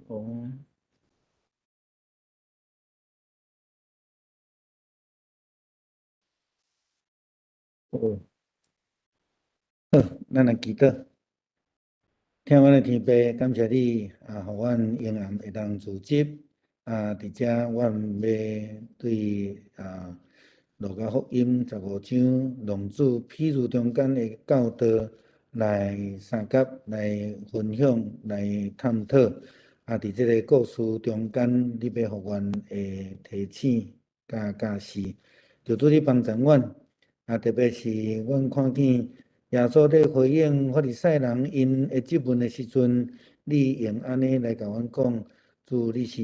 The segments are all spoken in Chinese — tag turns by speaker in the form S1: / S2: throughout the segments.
S1: 哦，哦，咱来祈祷。听阮的天父，感谢你互阮永远会当自执伫遮阮要对路加福音15章浪子譬如中间的教导来三甲来分享来探讨。伫即个故事中间，你要互阮会提醒教示，求主你帮助阮。特别是阮看见。耶稣在回应法利赛人因会质问的时阵，你用安尼来甲阮讲：主，你是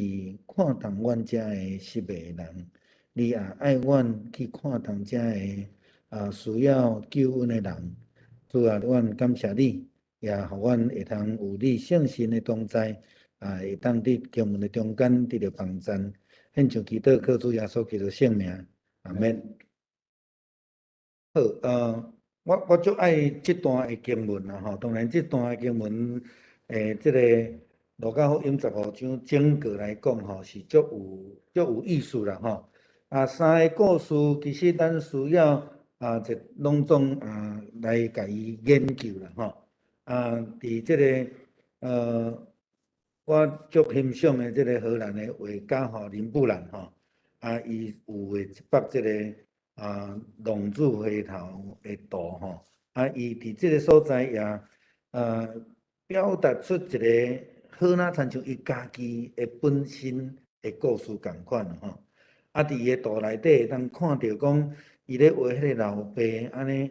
S1: 看重阮遮的失败人，你也爱阮去看重遮的需要救恩的人。主啊，阮感谢你，也互阮会通有你圣神的同在，会当伫经文的中间得到帮助。献上祈祷，靠主耶稣基督圣名，阿免。好，我足爱这段的经文啦吼。当然，这段的经文，这个路加福音15章整个来讲吼，是足有意思啦吼。三个故事其实咱需要一隆重来甲伊研究啦吼。伫这个我足欣赏的这个荷兰的画家吼林布兰吼，伊有画一幅这个。浪子回头的图吼，伊伫即个所在也表达出一个好哪亲像伊家己的本身的故事共款吼。伫伊的图内底会当看到讲，伊咧画迄个老爸安尼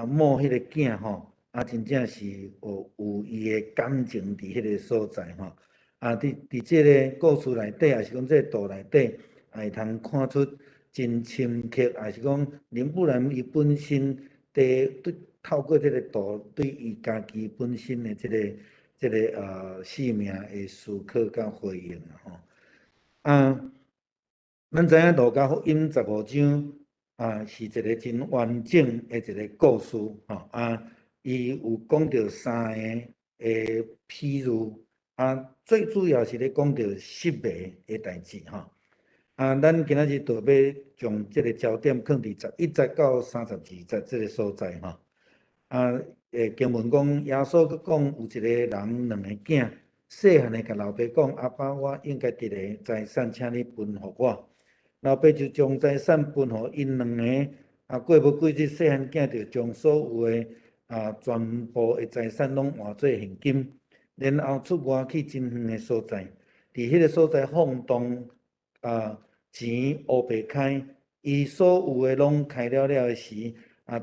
S1: 摸迄个囝吼，真正是有伊的感情伫迄个所在吼。伫即个故事内底，也是讲即个图内底，会通看出。真深刻，也是讲林布兰伊本身对透过这个图，对伊家己本身的这个生命的思考甲回应吼。咱知影路加福音15章是一个真完整的一个故事吼。伊有讲到三个譬如最主要是咧讲到失败的代志吼。咱今仔日就要将这个焦点放伫11节到32节这个所在吼。经文讲，耶稣佮讲有一个人两个囝，细汉的甲老爸讲：阿爸，我应该得个财产，请你分互我。老爸就将财产分互因两个。过无几日，细汉囝就将所有的全部的财产拢换做现金，然后出外去真远的所在，伫迄个所在放荡钱乌白开，伊所有的拢开了的时，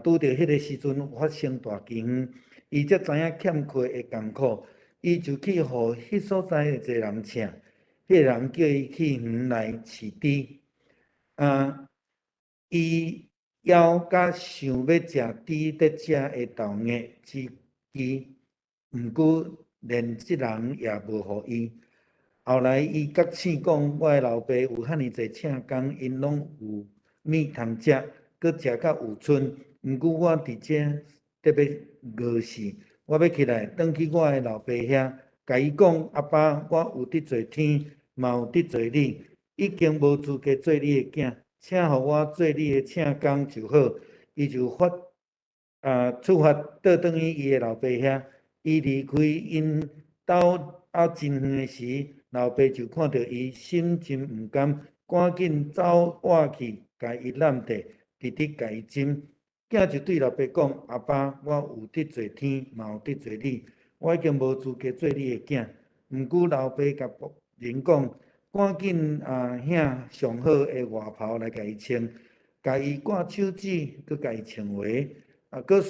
S1: 拄着迄个时阵发生大惊慌，伊才知影欠缺的艰苦，伊就去互迄所在的一个人请，迄个人叫伊去园来饲猪。伊枵甲想要食猪得食的豆芽之机，毋过连即人也无互伊。后来，伊甲醒讲：我的老爸有遐尼侪请工，因拢有物通食，佮食到有剩。毋过我伫这得要饿死，我要起来，转去我的老爸遐，甲伊讲：阿爸，我有得罪天，嘛有得罪你，已经无资格做你的囝，请互我做你的请工就好。伊就出发倒转去伊的老爸遐。伊离开因兜真远的时，老爸就看到伊，心真毋甘，赶紧走活去，甲伊揽地，直直甲伊针。囝就对老爸讲：阿爸，我有得罪天，嘛有得罪你，我已经无资格做你的囝。毋过老爸甲人讲，赶紧请上好的外袍来甲伊穿，甲伊挂手指，佮甲伊穿鞋。佮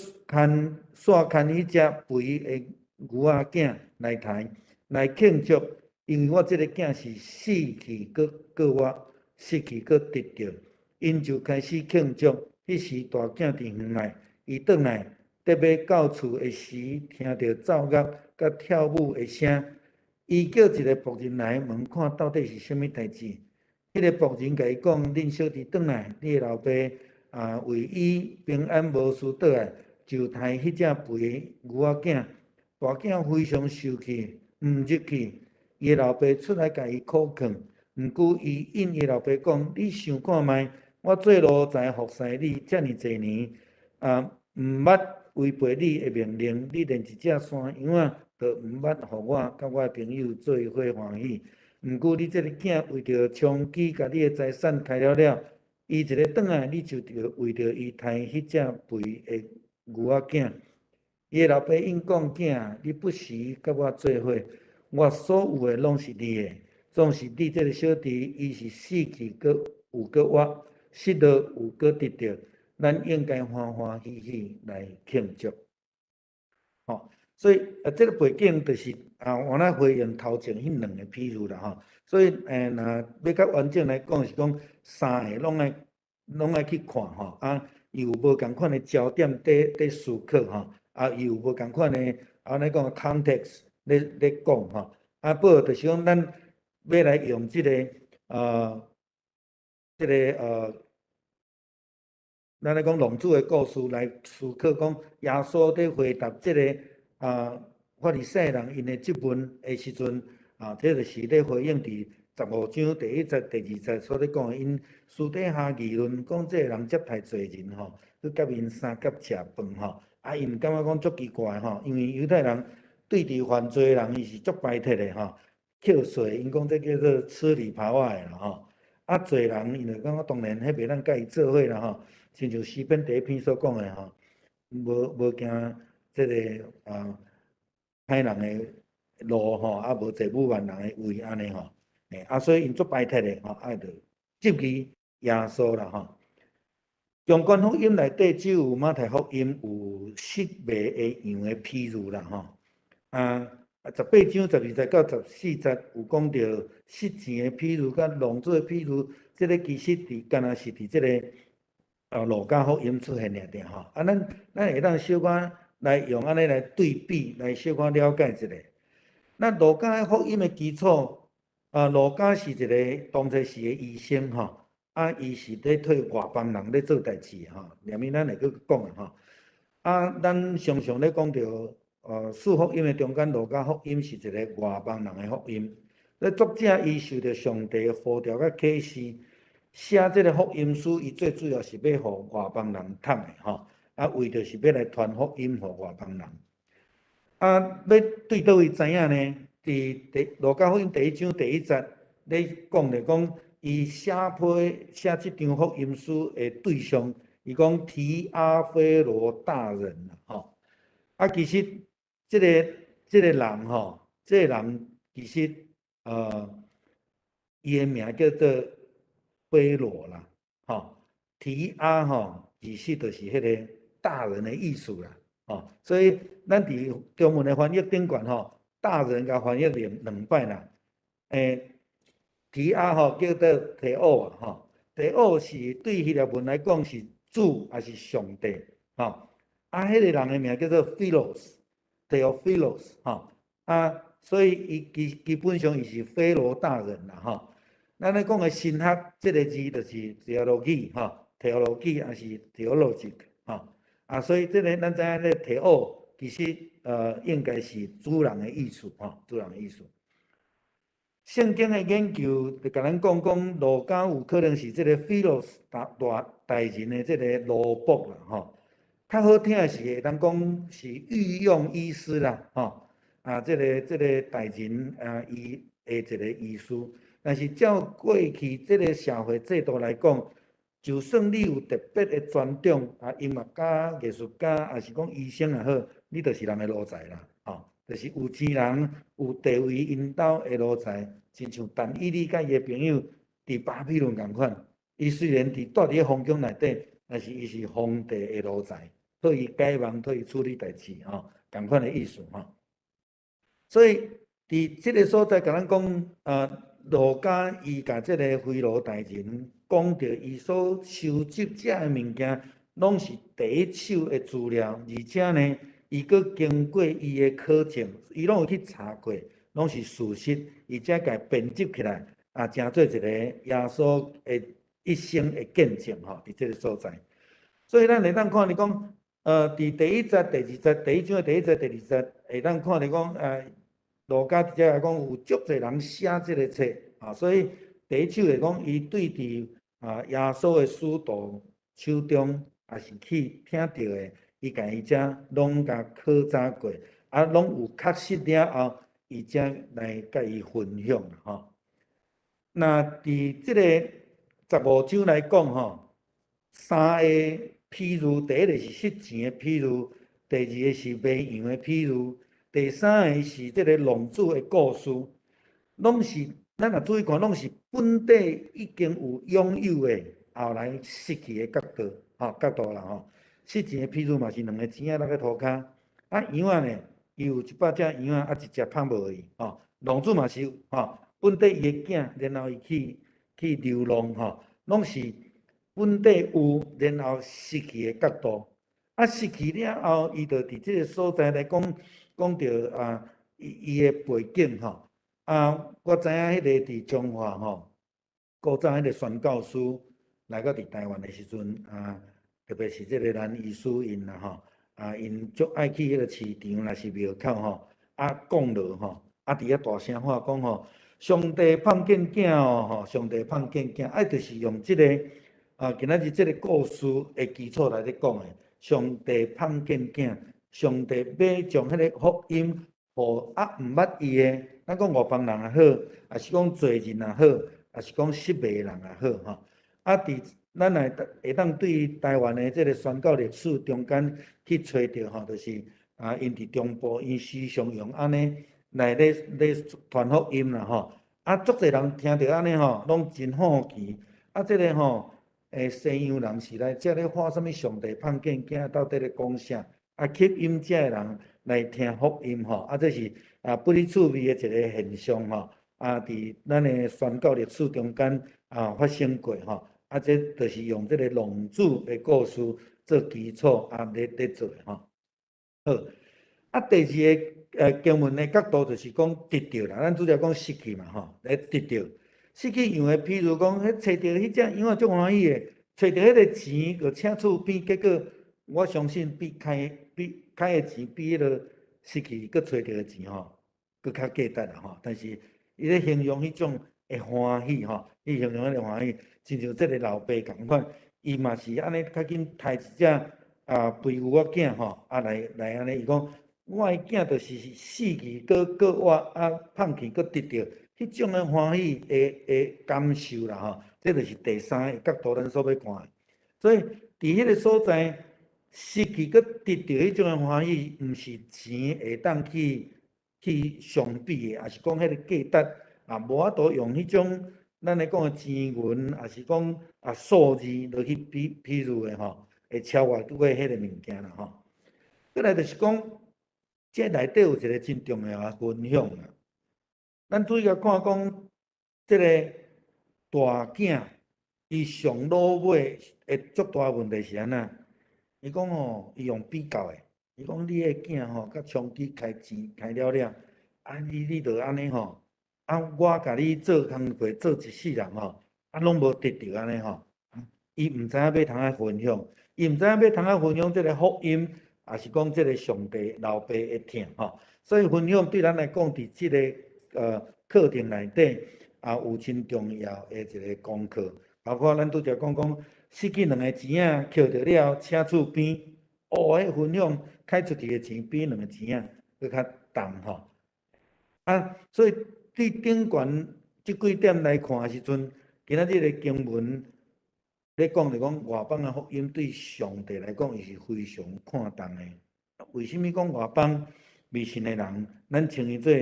S1: 煞牵迄只肥的牛仔囝来抬来庆祝，因为我即个囝是死去，佮我失去佮得着，因就开始庆祝。迄时大囝伫园内，伊转来，得要到厝的时，听到奏乐佮跳舞的声，伊叫一个仆人来问看到底是啥物代志。迄个仆人甲伊讲：恁小弟转来，你的老爸为伊平安无事倒来，就杀迄只肥牛仔囝。大囝非常受气，毋入去。伊的老爸出来甲伊苦劝，毋过伊应伊老爸讲：你想看觅，我做奴才服侍你遮尔侪年，毋捌违背你的命令，你连一只山羊仔都毋捌互我甲我的朋友做伙欢喜。毋过你这个囝为着娼妓，甲你的财产开了，伊一个转来，你就着为着伊杀迄只肥的牛仔囝。伊的老爸应讲：囝，你不时甲我做伙，我所有的拢是你的，总是你这个小弟，伊是死去，阁有阁活，失落有阁得到，咱应该欢欢喜喜来庆祝。所以这个背景就是我咱回应头前迄两个譬如啦所以若要较完整来讲，是讲三个拢爱去看伊有无共款的焦点在思考伊有无共款的咱讲 context 咧讲不就是讲咱要来用这个咱来讲浪子的故事来思考，讲耶稣在回答这个法利赛人因的质问的时阵这就是咧回应伫15章第1节、第2节所咧讲的，因私底下议论讲这个人接待侪人去甲因三甲食饭因感觉讲足奇怪因为犹太人对伫犯罪的人伊是足排斥的扣税，因讲这叫做吃里扒外啦侪人因就讲当然迄袂当甲伊做伙啦亲像诗篇第1篇所讲的无惊这个歹人的路无坐武万人的位安尼所以因足排斥的就质疑耶稣啦中观福音内底只有马太福音有失迷的羊的譬如啦18章12节到14节有讲到失钱的譬如，甲浪子的譬如，这个其实敢若是伫这个路加福音出现尔咱会当小可来用安尼来对比，来小可了解一下。那路加福音的基础路加是一个当初时的医生伊是咧替外邦人咧做代志连面咱会去讲咱常常咧讲到四福音的中间，路加福音是一个外邦人的福音。作者伊受到上帝呼召甲启示，写这个福音书，伊最主要是要互外邦人读的为着是要来传福音互外邦人。要对倒位知影呢？伫路加福音第1章第1节咧讲伊写这张福音书的对象，伊讲提阿非罗大人其实这个人这个人其实伊的名叫做菲罗啦提阿其实就是迄个大人的意思啦所以咱伫中文的翻译顶悬大人甲翻译两摆啦提阿叫做提奥提奥是对希腊文来讲是主还是上帝迄个人的名叫做 Theophilus 所以伊基本上伊是菲罗大人啦咱咧讲的神学这个字就是 theology 还是 theologic 所以这个咱知影咧提奥其实应该是主人的意思主人的意思。圣经的研究就甲咱讲路加有可能是这个 Philos 大人的这个罗卜啦较好听的是会当讲是御用医师啦这个大人伊的一个意思。但是照过去这个社会制度来讲，就算你有特别的专长音乐家、艺术家，还是讲医生也好，你就是人的奴才啦就是有钱人有地位引导的奴才，亲像但以理甲伊的朋友伫巴比伦共款。伊虽然伫住伫皇宫内底，但是伊是皇帝的奴才，替伊解梦，替伊处理代志共款的意思所以伫这个所在，甲咱讲路加伊甲这个菲罗大人讲到伊所收集这的物件，拢是第一手的资料，而且呢，伊阁经过伊的考证，伊拢有去查过，拢是事实，而且甲编辑起来，成做一个耶稣的一生的见证吼，伫这个所在。所以咱会当看你讲，伫第1节、第2节、第1章的第1节、第2节，会当看你讲，路加直接来讲有足侪人写这个册，所以第一首来讲，伊对伫耶稣的使徒手中，也是去听到的，伊甲伊遮拢甲考察过，拢有确实了后，伊才来甲伊分享吼。那伫这个15章来讲吼，3个譬如，第一个是失钱的譬如，第2个是卖羊的譬如，第3个是这个浪子的故事，拢是咱若注意看，拢是本地已经有拥有的，后来失去的角度啦吼。失钱的譬如嘛是2个钱仔落去涂骹，羊仔呢，伊有100只羊仔，1只拍无去吼。浪子嘛是有吼。本地伊的囝，然后伊去流浪吼，拢是本地有，然后失去的角度。失去了后，伊就伫这个所在来讲到伊的背景吼。我知影迄个伫中华吼，古早迄个宣教师来到伫台湾的时阵特别是这个咱医师因啦吼，因足爱去迄个市场，若是庙口吼，讲落吼，伫遐大声话讲吼。上帝碰见囝吼，上帝碰见囝，就是用这个今仔日这个故事的基础来咧讲的。上帝碰见囝，上帝要将迄个福音，互毋捌伊的，咱讲外邦人也好，还是讲罪人也好，还是讲失迷人也好吼。伫咱来会当对台湾的这个宣教历史中间去找到吼，就是因伫中部，因时常用安尼。来咧传福音啦吼，足侪人听到安尼吼，拢真好奇。这个吼，西洋人是来遮咧画什么？上帝碰见囝到底咧讲啥？吸引遮的人来听福音吼，这是不离趣味的一个现象吼。伫咱的宣教历史中间发生过吼，这就是用这个浪子的故事做基础咧做吼。好，第2个经文的角度就是讲得到啦，咱拄则讲失去嘛吼，来得到失去羊的，譬如讲，找到迄只羊仔足欢喜的，找到迄个钱，就请厝边，结果我相信比开的钱比迄个失去佮找到的钱吼，佮较价值啦吼。但是伊咧形容迄种会欢喜吼，伊形容迄个欢喜，亲像这个老爸共款，伊嘛是安尼较紧杀一只肥牛仔囝吼，来安尼，伊讲。我的囝就是死去，佮我碰去，佮得到迄种的欢喜的感受啦吼，这就是第3个角度咱所要看的。所以伫迄个所在，失去佮得到迄种的欢喜，毋是钱会当去相比的，也是讲迄个价值无法度用迄种咱咧讲的钱银，也是讲数字落去比喻的吼，会超越拄个迄个物件啦吼。再来就是讲。这内底有一个真重要的分享啊！咱注意甲看讲，这个大囝伊上老尾的足大问题是安怎？伊讲吼，伊用比较的，伊讲你的囝吼，甲充其开钱开了，你着安尼吼，我甲你做工课做一世人吼，拢无得着安尼吼，伊毋知影要通啊分享，伊毋知影要通啊分享这个福音。也是讲这个上帝老爸会疼吼，所以分享对咱来讲，伫这个课程内底有真重要的一个功课。包括咱拄则讲失去2个钱仔，捡到了车厝边，迄分享开出去的钱比2个钱仔搁较重吼。所以对顶悬即几点来看的时阵，今仔日的经文。咧讲就讲外邦的福音对上帝来讲，伊是非常看重的。为什么讲外邦未信的人，咱称伊做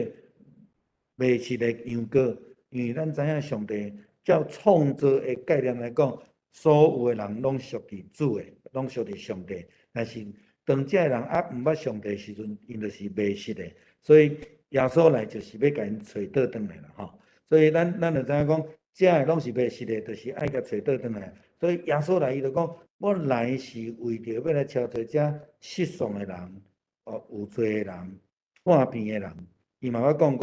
S1: 未信的羊羔？因为咱知影上帝照创造的概念来讲，所有的人拢属于主的，拢属于上帝。但是当这人毋捌上帝的时阵，因就是未信的。所以耶稣来就是要甲因找倒转来啦吼。所以咱就知影讲，这个拢是未信的，就是爱甲找倒转来。所以耶稣来，伊就讲，我来是为着要来超脱这失丧的人，有罪的人，看病的人。伊嘛要讲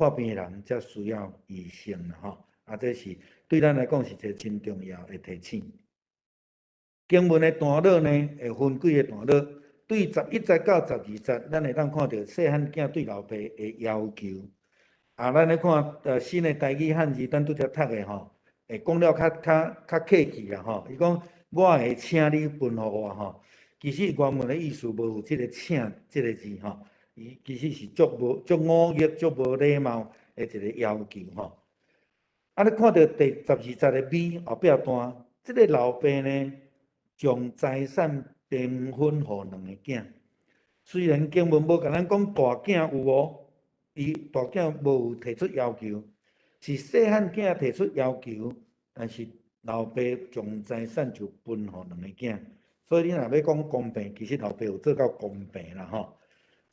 S1: 破病的人才需要医生啦吼。这是对咱来讲是一个真重要的提醒。经文的段落呢，会分几个段落。对11节到12节，咱会当看到细汉囝对老爸的要求。咱来看新的台语汉字，咱拄则读的吼，会讲了较客气啦吼。伊讲我会请你分互我吼，其实原文的意思无有即个请即个字吼，伊其实是足忤逆、足无礼貌的一个要求吼。你看到第12节的尾后壁段，即个老爸呢，将财产平分予2个囝。虽然经文无甲咱讲大囝有无，伊大囝无有提出要求，是细汉囝提出要求，但是老爸将财产就分予2个囝。所以你若要讲公平，其实老爸有做到公平啦吼。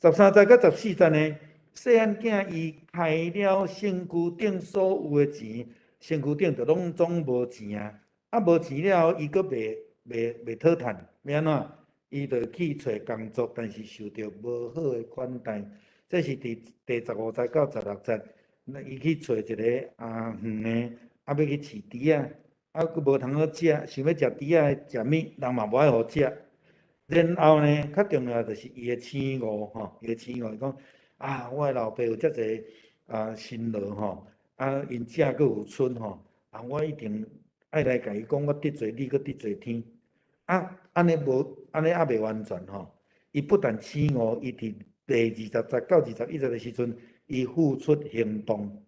S1: 13节到14节呢，细汉囝伊害了身躯顶所有的钱，身躯顶就总无钱啊，无钱了后，伊阁袂讨趁，要安怎？伊就去找工作，但是受到无好的款待。这是第15节到16节，伊去找一个远的，要去饲猪佫无通好食，想要食猪食物，人嘛无爱互食。然后呢，较重要就是伊的醒悟吼，伊的醒悟，伊讲我的老爸有遮济辛劳吼，因食佫有剩吼，我一定爱来甲伊讲，我得罪你，佫得罪天。安尼还袂完全吼。伊不但醒悟，伊伫第20节到21节的时阵，伊付出行动，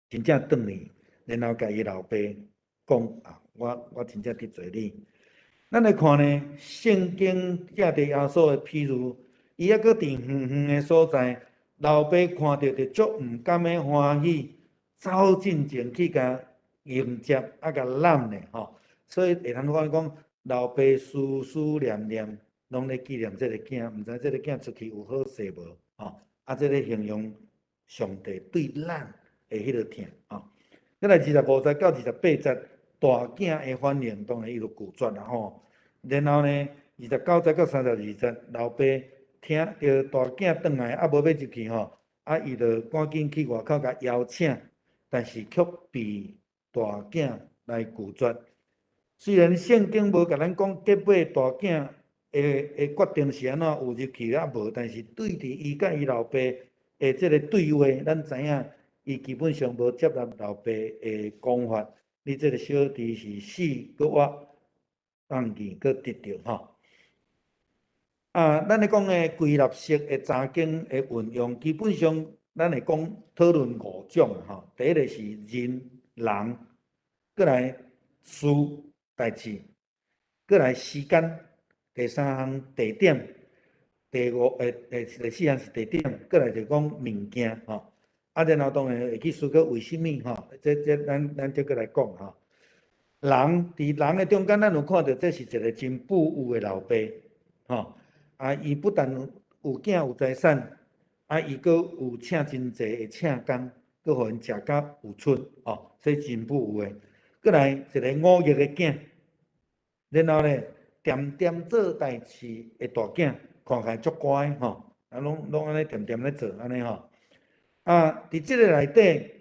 S1: 真正转去，然后甲伊老爸讲我真正得罪你。咱来看呢，圣经借着耶稣的譬如，伊还佫伫远远的所在，老爸看到就足毋甘的欢喜，走进前去甲迎接，甲揽咧吼。所以会通看讲，老爸思思念念，拢咧纪念这个囝，毋知这个囝出去有好势无吼。这个形容上帝对咱的迄个疼吼。再来25节到28节，大囝的反应当然伊就拒绝啦吼。然后呢，29节到32节，老爸听到大囝转来，无要入去吼，伊就赶紧去外口甲邀请，但是却被大囝来拒绝。虽然圣经无甲咱讲结尾大囝的决定是安怎有入去无，但是对伫伊甲伊老爸的这个对话，咱知影伊基本上无接纳老爸的讲法。你这个小弟是死搁活，放弃搁得着吼。咱咧讲的归纳式的查经的运用，基本上咱会讲讨论5种吼。第一个是人、人，过来事、代志，过来时间，第三项地点，第四项是地点，过来就讲物件吼。然后当然会去思考为什么吼，这咱再过来讲吼。人伫人的中间，咱有看到这是一个真富有的老爸吼。伊不但有囝有财产，伊阁有请真济的请工，阁互因食甲有剩吼，所以真富有的。过来一个5月的囝，然后呢，点点做代志的大囝，看起来足乖吼，拢安尼点点咧做安尼吼。伫即个内底，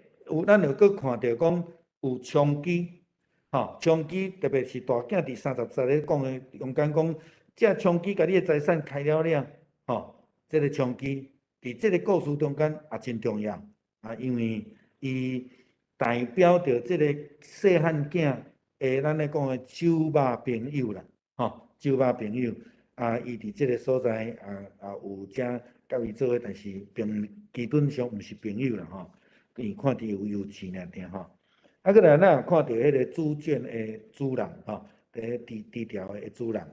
S1: 咱又阁看到讲有枪击吼，枪击特别是大囝伫30节咧讲的，用讲讲。这枪击甲你的财产开了了，吼，这个枪击伫这个故事中间也真重要因为伊代表着这个细汉囝咱咧讲的酒肉朋友啦，吼，酒肉朋友伊伫这个所在有遮甲伊做伙，但是基本上毋是朋友啦，吼，伊看伫有优势尔定吼。过来咱也看到迄个猪圈的主人吼，低调的主人。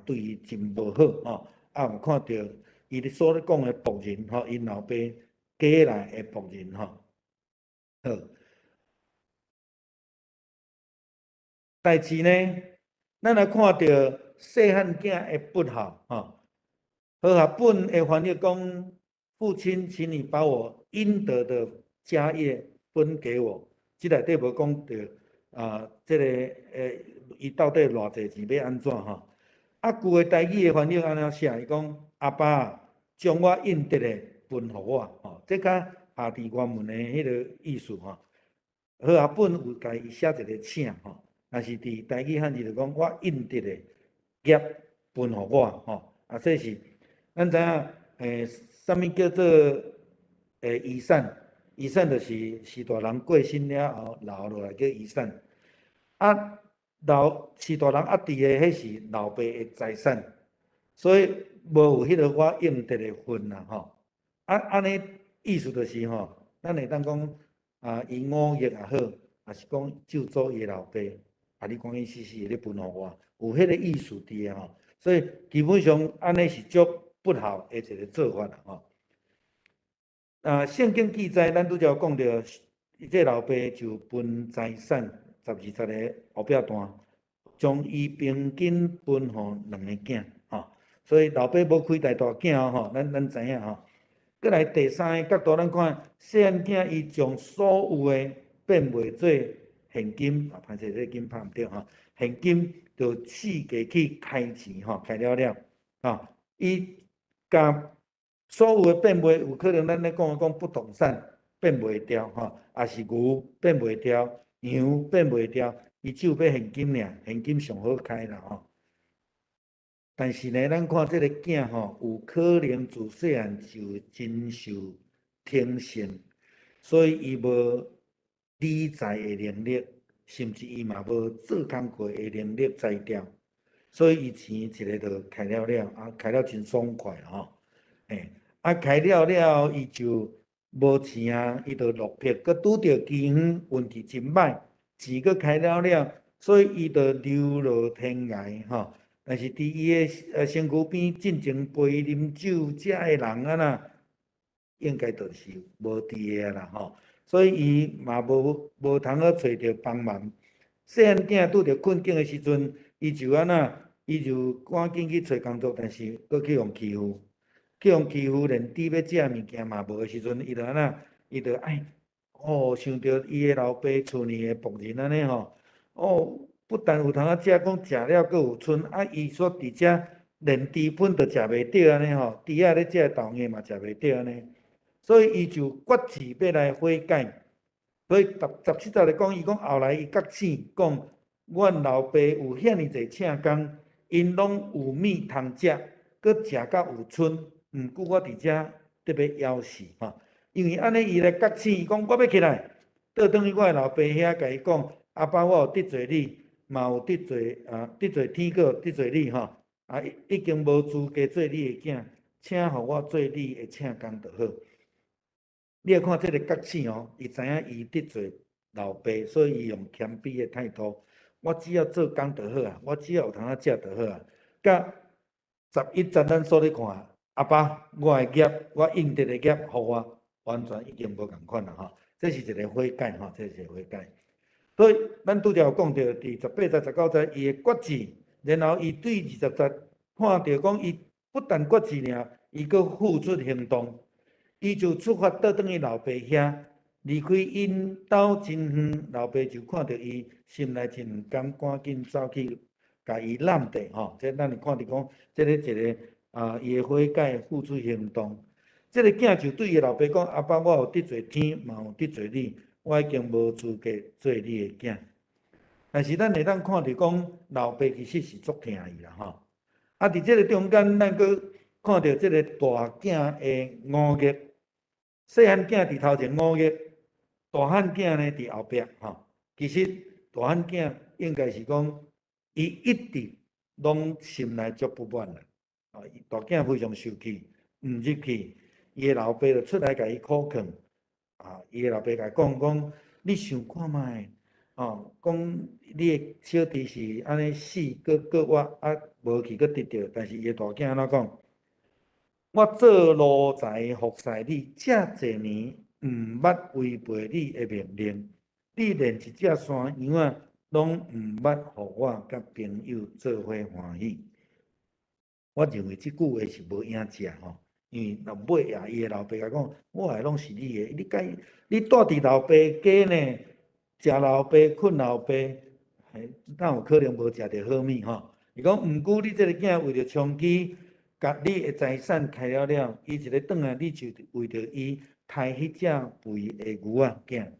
S1: 对伊真无好吼，有看到伊所咧讲的仆人吼，因老爸家来的仆人吼。好，代志呢，咱来看到细汉囝的不孝吼。和合本的翻译讲，父亲，请你把我应得的家业分给我。即内底无讲到这个伊到底偌济钱要安怎吼？旧的台语的翻译安怎写？伊讲阿爸将我应得的分互我，吼，这甲下伫原文的迄个意思吼。好啊，本有家己写一个请吼，若是伫台语汉字就讲我应得的业分互我吼，啊，这是咱知影啥物叫做遗产？遗产就是大人过身了后留落来叫遗产。啊，是大人伫的，迄是老爸的财产，所以无有迄个我应得的份啦吼。安尼意思就是吼，咱会当讲伊5亿也好，也是讲救助伊老爸，你讲伊死咧分互我，有迄个意思伫的吼。所以基本上安尼是足不孝的一个做法啦吼。圣经记载，咱拄则讲到，这老爸就分财产12个后壁段，将伊平均分互2个囝吼。所以老爸无开大囝吼，咱知影吼。过来第三个角度，咱看细汉囝伊将所有的变卖做现金，歹势这金拍毋对吼，现金就四价去开钱吼，开了吼，伊甲所有的变卖，有可能咱咧讲不动产变卖掉吼，也是牛变卖掉，羊变卖掉，伊只有要现金尔，现金上好开啦吼。但是呢，咱看这个囝吼，有可能自细汉就真受天性，所以伊无理财的能力，甚至伊嘛无做工课的能力才调，所以伊钱一个就开了，开了真爽快吼。开了，伊就无钱啊，伊就落魄，佮拄着机缘运气真歹，钱佮开了，所以伊就流落天涯吼。但是伫伊的身躯边进前陪啉酒食的人呐，应该就是无伫个啦吼。所以伊嘛无通好找着帮忙。细汉囝拄着困境的时阵，伊就伊就赶紧去找工作，但是佫去用欺负。连猪要食物件嘛无的时阵，伊就想着伊的老爸厝里的仆人安尼吼，不但有通食，讲食了佫有剩，伊说伫遮连猪粉都食袂着安尼吼，猪仔咧食豆芽嘛食袂着安尼，所以伊就决志要来悔改。所以17节来讲，伊讲后来伊觉醒，讲阮老爸有遐尼济请工，因拢有米通食，佫食到有剩。毋过我伫遮特别枵死吼，因为安尼伊来觉醒，伊讲我要起来，倒转去我的老爸遐，甲伊讲，阿爸我有得罪你，嘛有得罪天，佫有得罪你吼，已经无资格做你的囝，请互我做你的请工就好。你要看这个觉醒哦，伊知影伊得罪老爸，所以伊用谦卑的态度，我只要做工就好啊，我只要有通食就好啊。甲11节咱所咧看。阿爸，我的业，我应得的业，互我完全已经无共款啦吼。这是一个悔改吼，这是一个悔改。所以咱拄则有讲到伫18节、19节，伊的决志，然后伊对20节看到讲，伊不但决志尔，伊佫付出行动，伊就出发倒转去老爸遐，离开因兜真远，老爸就看到伊心内真毋甘，赶紧走去甲伊揽地吼。这咱会看到讲，这个一个。伊的悔改付出行动，这个囝就对伊老爸讲：“阿爸，我有得罪天，嘛有得罪你，我已经无资格做你的囝。”但是咱会当看到讲，老爸其实是足疼伊啦吼。伫这个中间，咱佫看到这个大囝的5月，细汉囝伫头前5月，大汉囝呢伫后壁吼。其实大汉囝应该是讲，伊一直拢心内足不满啦。大囝非常受气，毋入去，伊的老爸就出来甲伊苦劝。伊的老爸甲伊讲，你想看卖，讲你的小弟是安尼死，佫我无去佫得着，但是伊的大囝安怎讲？我做奴才服侍你遮侪年，毋捌违背你的命令，你连一只山羊仔拢毋捌互我甲朋友做伙欢喜。我认为即句话是无影食吼，因为尾啊，伊的老爸甲讲，我诶拢是你诶，你住伫老爸家呢，食老爸困老爸，哪有可能无食着好物吼？伊讲，毋过你即个囝为着长期甲你诶财产开了，伊一个转来，你就为着伊杀迄只肥的牛仔囝。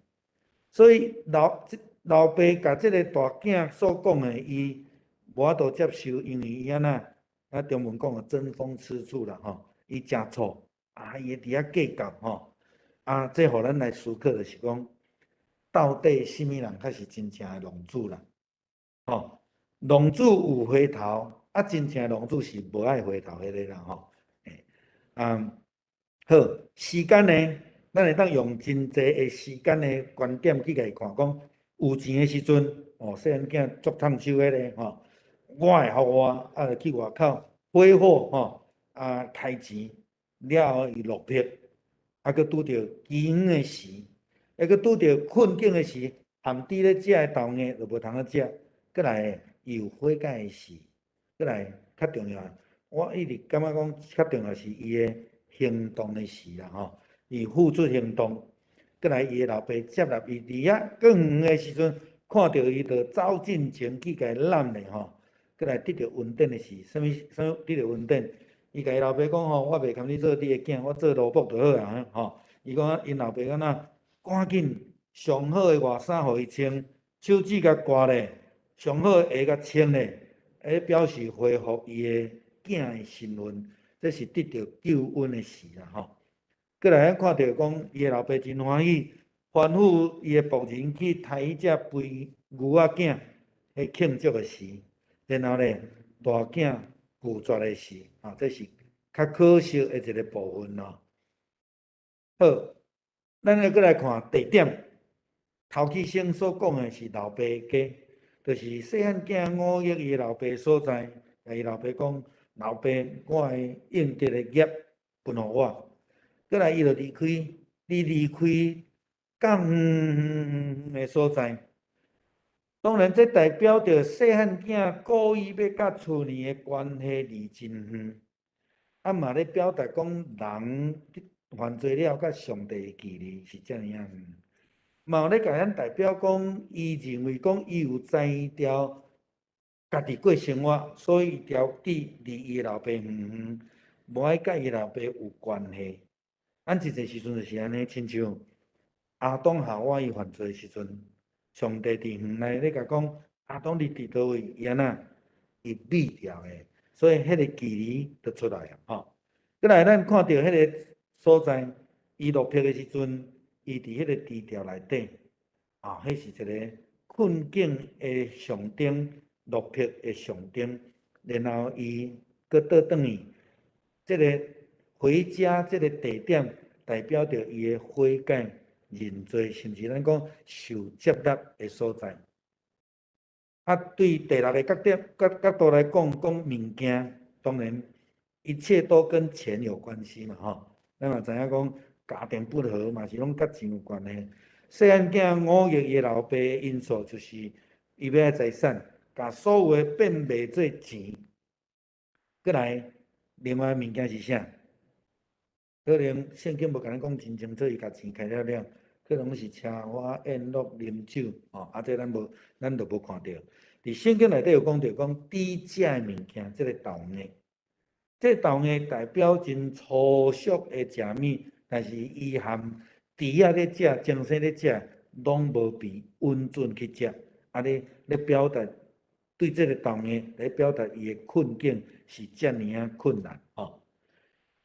S1: 所以老爸甲即个大囝所讲的，伊无法度接受，因为伊安那中文讲的争风吃醋啦吼，伊真错伊会伫遐计较吼这互咱来思考就是讲，到底什么人才是真正的浪子啦？浪子有回头，真正的浪子是无爱回头迄个啦吼。好，时间呢，咱会当用真济的时间的观点去甲伊看，讲有钱的时阵，细汉囝足趁手迄个我会互我去外口挥霍开钱，了后伊落魄，佫拄着饥荒的时，佫拄着困境的时，含伫咧食的豆芽就无通啊食，佫来伊有悔改的时，佫来较重要，我一直感觉讲较重要是伊的行动的时啦伊付出行动，佫来伊的老爸接纳伊伫遐更远的时阵，看到伊就走进前去甲伊揽咧佫来得到稳定的时，啥物得到稳定？伊甲伊老爸讲我袂甘你做你的囝，我做萝卜就好啊伊讲因老爸敢若赶紧上好的外衫互伊穿，手指甲刮咧，上好的鞋甲穿咧，表示恢复伊的囝的身份，这是得到救恩的时啦佫来看到讲伊的老爸真欢喜，吩咐伊的仆人去杀迄只肥牛仔囝，迄庆祝的时。然后咧，大囝拒绝的时，这是较可惜的一个部分咯。好，咱再来看第点，头起先所讲的是老爸家，就是细汉囝5亿伊老爸所在，伊老爸讲，老爸，我的应得的业分互我，佫来伊就离开，离开较远的所在。当然，这代表着细汉囝故意要甲厝里的关系离真远，嘛咧表达讲人犯罪了，甲上帝的距离是遮尔远。嘛有咧甲咱代表讲，伊认为讲伊有才调家己过生活，所以调离伊老爸远，无爱甲伊老爸有关系。咱一个时阵就是安尼，亲像亚当夏娃伊犯罪时阵。上帝伫园内咧甲讲，阿当你伫倒位？伊安那伊避掉的，所以迄个距离就出来啊再来，咱看到迄个所在，伊落魄的时阵，伊伫迄个低调内底迄是一个困境的象征，落魄的象征。然后伊搁倒转去，这个回家这个地点代表着伊的悔改。认罪，甚至咱讲受接纳的所在。对第六个角度来讲，物件，当然一切都跟钱有关系嘛咱嘛知影讲家庭不和嘛是拢甲钱有关系。细汉囝5亿伊老爸的因素就是伊要爱财产，甲所有的变卖做钱。再来，另外物件是啥？可能圣经无甲咱讲真清楚，伊甲钱开了。可能是车花宴乐饮酒这咱就无看到。伫圣经内底有讲到讲低价的物件，这个豆芽，这豆芽代表真粗俗的食物，但是伊含猪仔咧食、精细咧食，拢无比温顺去食。咧表达对这个豆芽来表达伊的困境是遮尔困难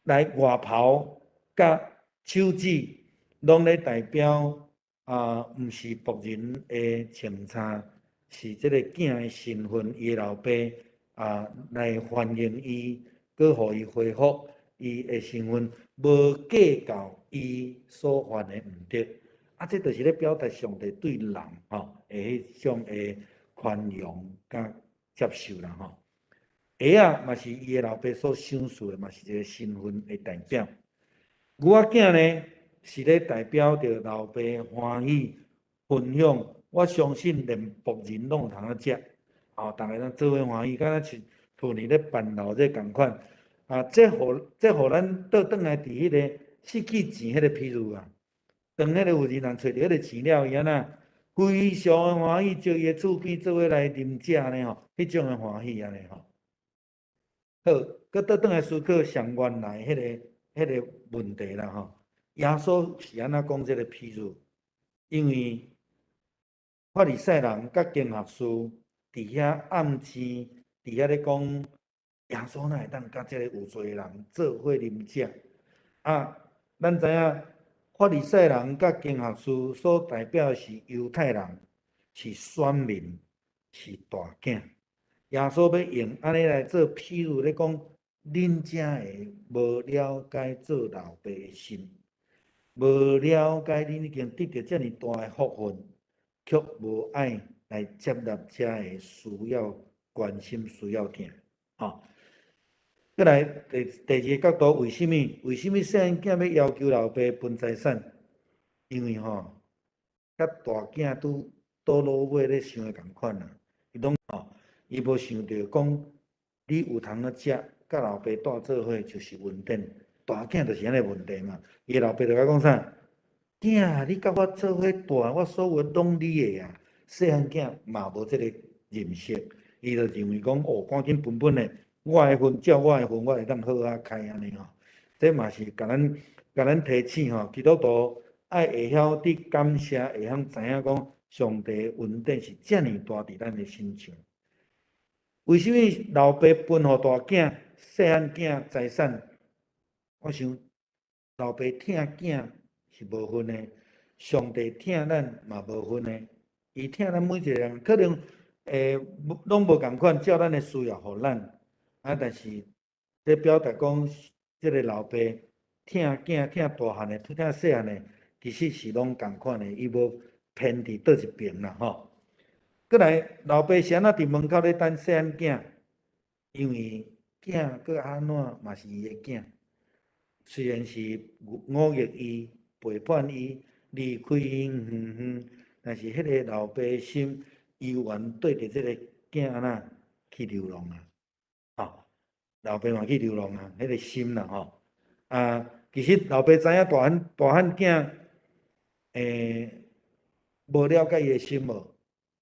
S1: 来外袍甲手指。拢咧代表毋是仆人的穿插，是即个囝的身份，伊老爸来欢迎伊，佮互伊恢复伊的身份，无计较伊所犯的毋对。这就是咧表达上帝对人迄种的宽容甲接受啦鞋嘛是伊的老爸所想事的，嘛是一个身份的代表。牛仔囝呢？是咧代表着老爸欢喜分享，我相信连仆人拢有通啊食大家拢做伙欢喜，敢若像厝里咧办老这共款这互咱倒转来伫迄个失去钱迄个譬如当迄个有钱人找着迄个钱了，伊安那非常的欢喜，招伊的厝边做伙来啉食呢迄种的欢喜安尼好，搁倒转来思考上原来迄个问题啦耶稣是安怎讲这个譬喻？因为法利赛人甲经学士伫遐暗示，伫遐咧讲，耶稣哪会当甲这个有罪人做伙啉食？啊，咱知影法利赛人甲经学士所代表的是犹太人，是选民，是大囝。耶稣要用安尼来做譬喻咧讲，恁遮个无了解做老爸的心，无了解恁已经得到遮尔大的福分，却无爱来接纳遮个需要关心、需要听。吼，再来第二个角度，为什么细汉囝要要求老爸分财产？因为吼，甲大囝倒落尾咧想的共款啦。伊无想到讲，你有通咧食，甲老爸带做伙就是稳定。大囝就是安尼问题嘛。伊老爸就甲讲啥？囝，你甲我做伙大，我所有拢你的啊。细汉囝嘛无即个认识，伊就认为讲哦，赶紧分分的，我的份照我的份，我会当好啊开安尼吼。这嘛是甲咱提醒吼，基督徒爱会晓伫感谢，会晓知影讲上帝恩典是遮尔大伫咱的身上。为什么老爸分互大囝、细汉囝财产？我想老爸疼囝是无分的，上帝疼咱嘛无分的。伊疼咱每一个人，可能拢无共款，照咱的需要互咱。啊，但是这表达讲，这个老爸疼囝、疼大汉的、疼细汉的，其实是拢共款的，伊无偏伫倒一边啦吼。过来，老爸是安怎伫门口咧等细汉囝？因为囝搁安怎嘛是伊的囝，虽然是忤逆伊、背叛伊、离开伊远远，但是迄个老爸心依然对着即个囝安怎去流浪啊！吼，老爸嘛去流浪啊，迄个心啦吼。啊，其实老爸知影大汉囝无了解伊的心无？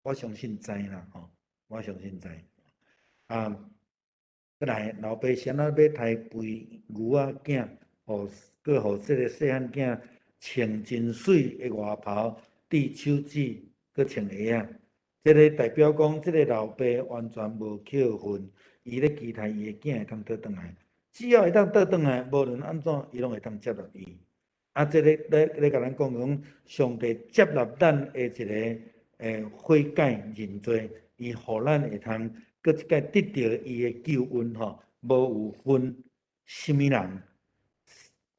S1: 我相信知啦吼，我相信知。啊，过来老爸是安怎要刣肥牛仔囝，佮互即个细汉囝穿真水的外袍，戴手指，佮穿鞋仔。即个代表讲，即个老爸完全无扣分，伊咧期待伊的囝会当倒转来。只要会当倒转来，无论安怎，伊拢会当接纳伊。啊，即个咧甲咱讲，上帝接纳咱的一个悔改认罪，伊互咱会通搁一届得到伊的救恩吼，无有分什么人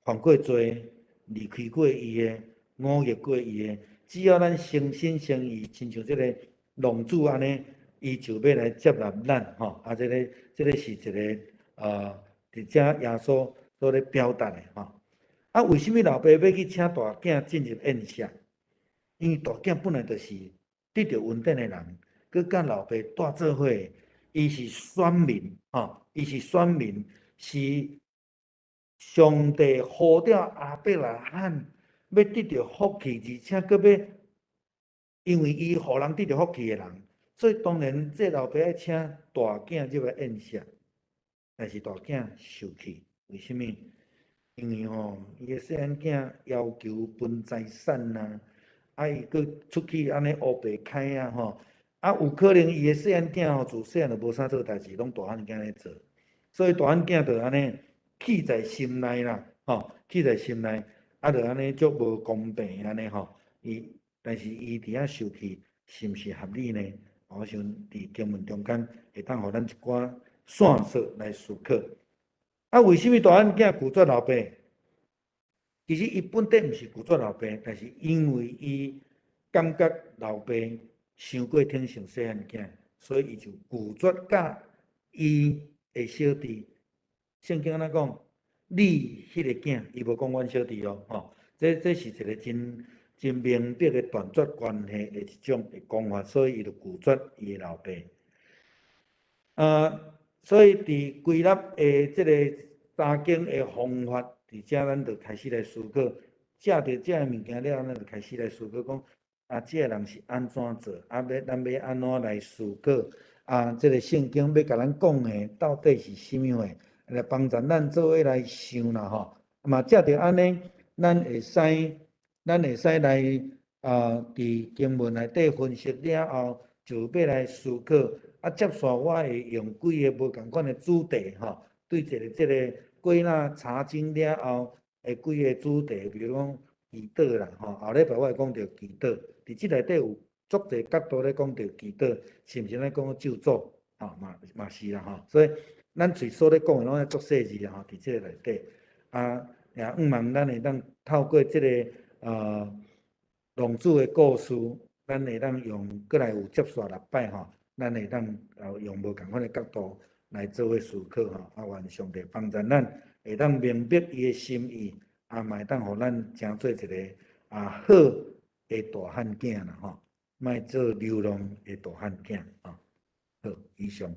S1: 犯过罪、离开过伊的、忤逆过伊的，只要咱诚心诚意，亲像即个浪子安尼，伊就要来接纳咱吼。啊，即个是一个伫遮耶稣所咧表达的吼。啊，为什么老爸要去请大囝进入宴席？因为大囝本来就是得到恩典的人，佮甲老爸带做伙，伊是选民吼，伊是选民，是上帝呼召亚伯拉罕要得到福气，而且佮要因为伊互人得到福气的人，所以当然这老爸爱请大囝入来宴席，但是大囝受气，为什么？因为吼，伊个细汉囝要求分财产呐，啊，伊佫出去安尼乌白开啊吼，啊，有可能伊个细汉囝吼，自细汉就无啥做代志，拢大汉囝咧做，所以大汉囝就安尼气在心内啦，吼，气在心内，啊，就安尼足无公平安尼吼，但是伊伫遐受气，是毋是合理呢？我想伫经文中间会当互咱一寡线索来思考。啊，为什么大汉囝拒绝老爸？其实伊本底毋是拒绝老爸，但是因为伊感觉老爸伤过天上细汉囝，所以伊就拒绝甲伊的小弟。圣经安怎讲？你迄个囝，伊无讲阮小弟哦，吼，这是一个真明白的断绝关系的一种的讲法，所以伊就拒绝伊的老爸。所以伫归纳的即个三经的方法，伫遮咱就开始来思考，食着遮个物件了，咱就开始来思考讲，啊，即个人是安怎做？啊，咱要安怎来思考？啊，即个圣经要甲咱讲的到底是啥物话？来帮助咱做伙来想啦吼。嘛，藉着安尼，咱会使来伫经文内底分析了后，就要来思考。接续我会用几个无共款的主题吼，对即个归纳查经了后的几个主题，比如讲祈祷啦吼，后礼拜我会讲到祈祷，伫即内底有足侪角度咧讲到祈祷，是毋是咧讲咒诅？吼嘛是啦吼，所以咱随所咧讲的拢爱足细致吼，伫即个内底也毋望咱会当透过即个浪子的故事，咱会当用过来有接续6摆吼，咱会当用无共款的角度来做伙思考吼，愿上帝帮助咱会当明白伊的心意，嘛会当互咱成做一个好的大汉囝啦吼，莫做流浪的大汉囝吼。好，以上。